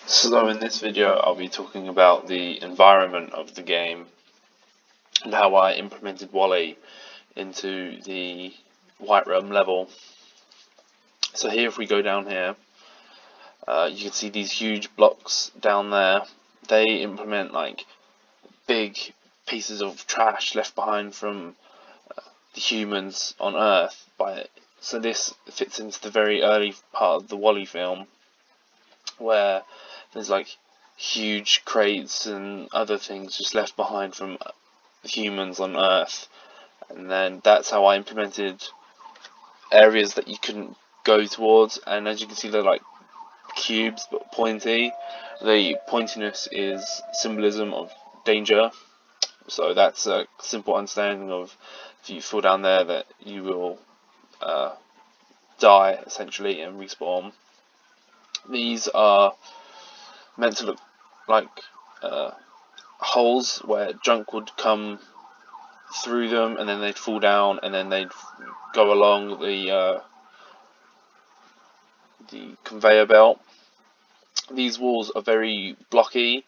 So in this video I'll be talking about the environment of the game and how I implemented Wally into the White Realm level. So here, if we go down here, you can see these huge blocks down there. They implement like big pieces of trash left behind from the humans on Earth. So this fits into the very early part of the Wally film, where there's like huge crates and other things just left behind from humans on Earth, and then that's how I implemented areas that you couldn't go towards. And as you can see, they're like cubes but pointy. The pointiness is symbolism of danger, so that's a simple understanding of if you fall down there that you will die essentially and respawn. These are meant to look like holes where junk would come through them, and then they'd fall down, and then they'd go along the conveyor belt. These walls are very blocky,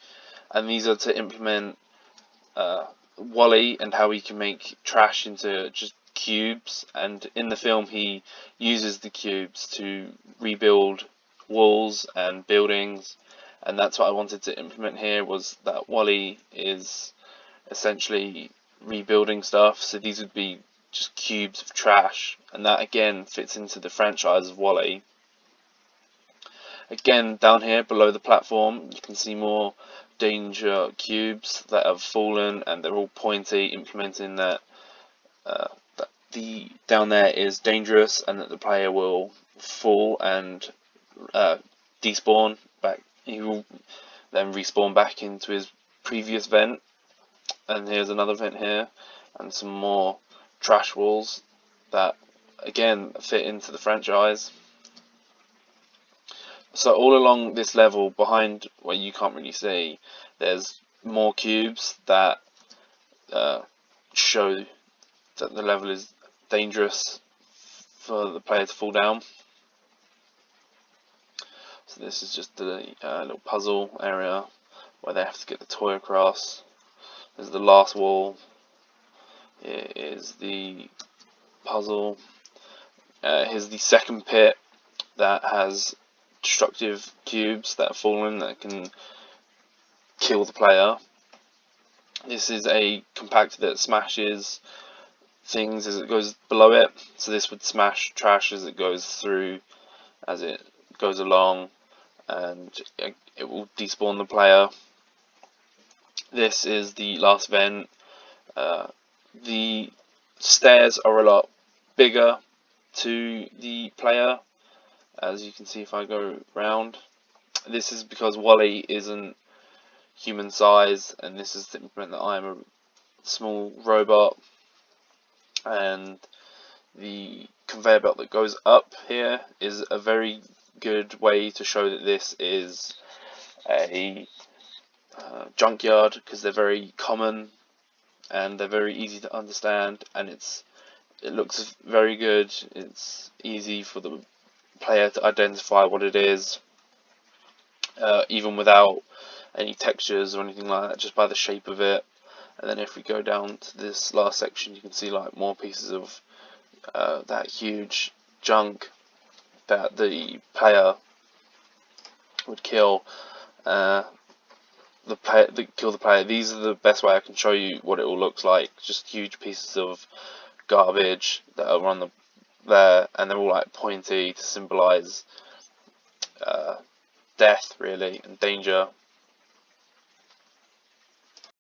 and these are to implement Wally and how he can make trash into just cubes. And in the film, he uses the cubes to rebuild walls and buildings, and that's what I wanted to implement here, was that Wally is essentially rebuilding stuff. So these would be just cubes of trash, and that again fits into the franchise of Wally. Again, down here below the platform, you can see more danger cubes that have fallen, and they're all pointy, implementing that the down there is dangerous, and that the player will fall and despawn back. He will then respawn back into his previous vent. And here's another vent here, and some more trash walls that again fit into the franchise. So all along this level, behind where you can't really see, there's more cubes that show that the level is dangerous for the player to fall down. So this is just the little puzzle area where they have to get the toy across. There's the last wall. Here is the puzzle. Here's the second pit that has destructive cubes that have fallen that can kill the player. This is a compactor that smashes things as it goes below it, so this would smash trash as it goes through, as it goes along, and it will despawn the player. This is the last vent. The stairs are a lot bigger to the player, as you can see if I go round. This is because Wally isn't human size, and this is to implement that I am a small robot. And the conveyor belt that goes up here is a very good way to show that this is a junkyard, because they're very common and they're very easy to understand, and it looks very good. It's easy for the player to identify what it is, even without any textures or anything like that, just by the shape of it. And then if we go down to this last section, you can see like more pieces of that huge junk that the player would kill. Kill the player. These are the best way I can show you what it all looks like. Just huge pieces of garbage that are on there, and they're all like pointy to symbolise death, really, and danger.